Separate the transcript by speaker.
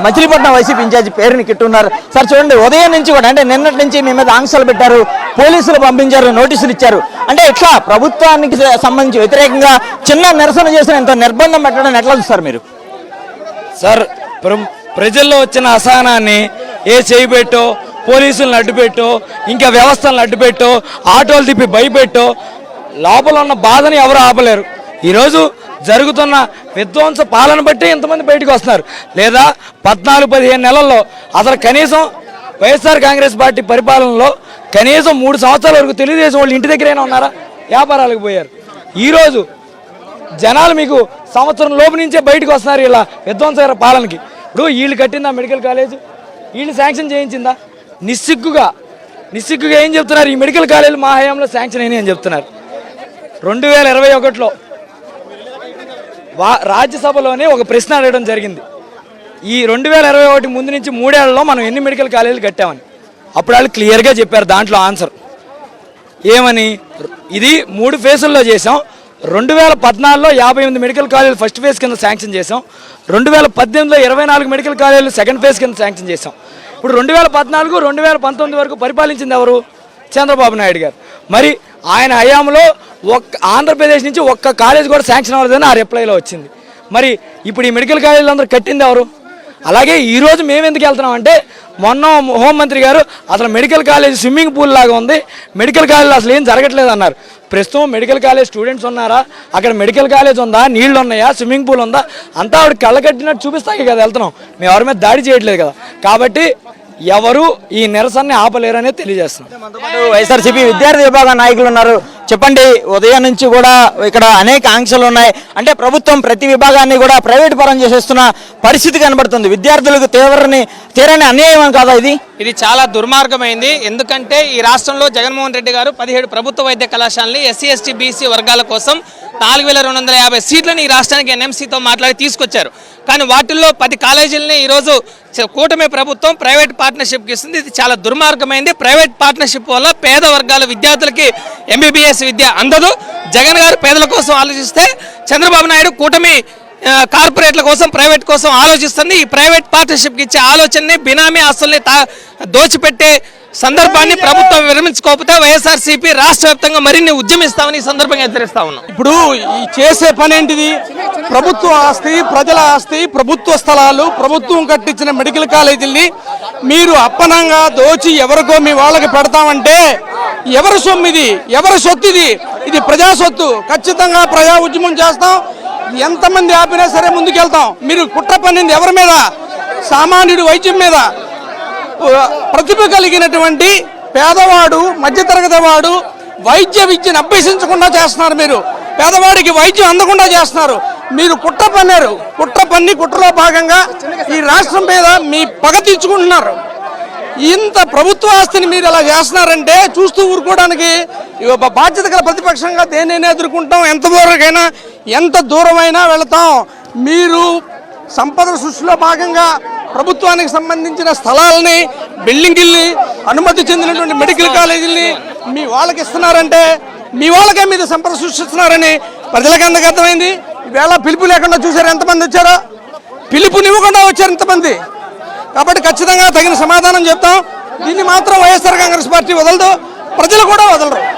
Speaker 1: Machilipatnam YCP incharge పేరుని కిట్టున్నారు. Sir చూడండి, ఉదయం నుంచి కూడా అంటే నిన్నటి నుంచి మీ మీద ఆంక్షలు పెట్టారు, పోలీసులు పంపించారు, నోటీసులు ఇచ్చారు. అంటే ఇట్లా ప్రభుత్వానికి సంబంధించి వ్యతిరేకంగా చిన్న నిరసన చేసిన ఇంత నిర్బంధం పెట్టడం ఎట్లా చూస్తారు మీరు?
Speaker 2: సార్, ప్రజల్లో వచ్చిన అసహనాన్ని ఏ చేయబెట్టో, పోలీసులను అడ్డుపెట్టో, ఇంకా వ్యవస్థలను అడ్డుపెట్టో, ఆటోలు తిప్పి భయపెట్టో లోపల ఉన్న బాధని ఎవరు ఆపలేరు. ఈరోజు జరుగుతున్న విధ్వంస పాలన బట్టి ఇంతమంది బయటకు వస్తున్నారు. లేదా 14-15 నెలల్లో అసలు కనీసం వైఎస్ఆర్ కాంగ్రెస్ పార్టీ పరిపాలనలో కనీసం 3 సంవత్సరాల వరకు తెలుగుదేశం వాళ్ళు ఇంటి దగ్గరైనా ఉన్నారా? వ్యాపారాలకు పోయారు. ఈరోజు జనాలు మీకు సంవత్సరం లోపు నుంచే బయటకు వస్తున్నారు ఇలా విధ్వంసకర పాలనకి. ఇప్పుడు వీళ్ళు కట్టిందా మెడికల్ కాలేజ్? వీళ్ళు శాంక్షన్ చేయించిందా? నిస్సిగ్గుగా ఏం చెప్తున్నారు? ఈ మెడికల్ కాలేజీలు మా హయాంలో శాంక్షన్ అయినాయి అని చెప్తున్నారు. 2021లో రాజ్యసభలోనే ఒక ప్రశ్న అడగడం జరిగింది. ఈ 2021 ముందు నుంచి 3 ఏళ్లలో మనం ఎన్ని మెడికల్ కాలేజీలు కట్టామని. అప్పుడు వాళ్ళు క్లియర్గా చెప్పారు దాంట్లో ఆన్సర్ ఏమని, ఇది 3 ఫేజుల్లో చేసాం. 2014లో 58 మెడికల్ కాలేజీలు ఫస్ట్ ఫేజ్ కింద శాంక్షన్ చేసాం. 2018లో 24 మెడికల్ కాలేజీలు సెకండ్ ఫేజ్ కింద శాంక్షన్ చేసాం. ఇప్పుడు 2014-2019 వరకు పరిపాలించింది ఎవరు? చంద్రబాబు నాయుడు గారు. మరి ఆయన హయాంలో ఆంధ్రప్రదేశ్ నుంచి ఒక్క కాలేజ్ కూడా శాంక్షన్ అవ్వలేదని ఆ రిప్లైలో వచ్చింది. మరి ఇప్పుడు ఈ మెడికల్ కాలేజీలు అందరూ కట్టింది ఎవరు? అలాగే ఈరోజు మేము ఎందుకు వెళ్తున్నాం అంటే, మొన్న హోంమంత్రి గారు అసలు మెడికల్ కాలేజ్ స్విమ్మింగ్ పూల్ లాగా ఉంది, మెడికల్ కాలేజ్ అసలు ఏం జరగట్లేదు అన్నారు. ప్రస్తుతం మెడికల్ కాలేజ్ స్టూడెంట్స్ ఉన్నారా? అక్కడ మెడికల్ కాలేజ్ ఉందా? నీళ్లు ఉన్నాయా? స్విమ్మింగ్ పూల్ ఉందా? అంతా ఆవిడ కళ్ళకట్టినట్టు చూపిస్తాయి కదా వెళ్తున్నాం. మేము ఎవరి మీద దాడి చేయట్లేదు కదా. కాబట్టి ఎవరు ఈ నిరసనని ఆపలేరనే తెలియజేస్తున్నాం.
Speaker 1: వైఎస్ఆర్సీపీ విద్యార్థి విభాగ నాయకులు ఉన్నారు. చెప్పండి, ఉదయం నుంచి కూడా ఇక్కడ అనేక ఆంక్షలు ఉన్నాయి. అంటే ప్రభుత్వం ప్రతి విభాగాన్ని కూడా ప్రైవేట్ పరం చేసేస్తున్న పరిస్థితి కనబడుతుంది. విద్యార్థులకు తీరని అన్యాయం కాదా ఇది?
Speaker 3: ఇది చాలా దుర్మార్గమైంది. ఎందుకంటే ఈ రాష్ట్రంలో జగన్మోహన్ రెడ్డి గారు 17 ప్రభుత్వ వైద్య కళాశాలని ఎస్సీ ఎస్టీ బీసీ వర్గాల కోసం 4250 సీట్లను ఈ రాష్ట్రానికి ఎన్ఎంసీతో మాట్లాడి తీసుకొచ్చారు. కానీ వాటిల్లో 10 కాలేజీలని ఈరోజు కూటమి ప్రభుత్వం ప్రైవేట్ పార్ట్నర్షిప్కి ఇస్తుంది. ఇది చాలా దుర్మార్గమైంది. ప్రైవేట్ పార్ట్నర్షిప్ వల్ల పేద వర్గాల విద్యార్థులకి ఎంబీబీఎస్ విద్య అందదు. జగన్ గారు పేదల కోసం ఆలోచిస్తే చంద్రబాబు నాయుడు కూటమి కార్పొరేట్ల కోసం ప్రైవేట్ కోసం ఆలోచిస్తుంది. ఈ ప్రైవేట్ పార్ట్నర్షిప్కి ఇచ్చే ఆలోచనని బినామీ ఆస్తుల్ని దోచిపెట్టే సందర్భాన్ని ప్రభుత్వం విరమించుకోకపోతే వైఎస్ఆర్సీపీ రాష్ట్ర వ్యాప్తంగా మరిన్ని ఉద్యమిస్తామని ఈ సందర్భంగా హెచ్చరిస్తా ఉన్నాం.
Speaker 4: ఇప్పుడు ఈ చేసే పని ఏంటిది? ప్రభుత్వ ఆస్తి, ప్రజల ఆస్తి, ప్రభుత్వ స్థలాలు, ప్రభుత్వం కట్టించిన మెడికల్ కాలేజీల్ని మీరు అప్పనంగా దోచి ఎవరికో మీ వాళ్ళకి పెడతామంటే ఎవరి సొమ్ము ఇది? ఎవరి సొత్తు ఇది? ఇది ప్రజా సొత్తు. ఖచ్చితంగా ప్రజా ఉద్యమం చేస్తాం. ఎంతమంది ఆపినా సరే ముందుకెళ్తాం. మీరు కుట్ర పన్నింది ఎవరి మీద? సామాన్యుడు వైద్యం మీద. ప్రతిభ కలిగినటువంటి పేదవాడు, మధ్యతరగతి వాడు వైద్య విద్యను అభ్యసించకుండా చేస్తున్నారు. మీరు పేదవాడికి వైద్యం అందకుండా చేస్తున్నారు. మీరు కుట్ర పన్నారు. కుట్రలో భాగంగా ఈ రాష్ట్రం మీద మీ పగ తీర్చుకుంటున్నారు. ఇంత ప్రభుత్వ ఆస్తిని మీరు ఇలా చేస్తున్నారంటే చూస్తూ ఊరుకోవడానికి బాధ్యత గల ప్రతిపక్షంగా దేన్నైనా ఎదుర్కొంటాం. ఎంతవరకైనా ఎంత దూరమైనా వెళతాం. మీరు సంపద సృష్టిలో భాగంగా ప్రభుత్వానికి సంబంధించిన స్థలాలని, బిల్డింగ్ల్ని, అనుమతి చెందినటువంటి మెడికల్ కాలేజీల్ని మీ వాళ్ళకి ఇస్తున్నారంటే మీ వాళ్ళకే మీద సంపద సృష్టిస్తున్నారని ప్రజలకు ఎందుకు అర్థమైంది? ఈవేళ పిలుపు లేకుండా చూసారు ఎంతమంది వచ్చారో? పిలుపునివ్వకుండా వచ్చారు ఇంతమంది. కాబట్టి ఖచ్చితంగా తగిన సమాధానం చెప్తాం. దీన్ని మాత్రం వైఎస్ఆర్ కాంగ్రెస్ పార్టీ వదలదు, ప్రజలు కూడా వదలరు.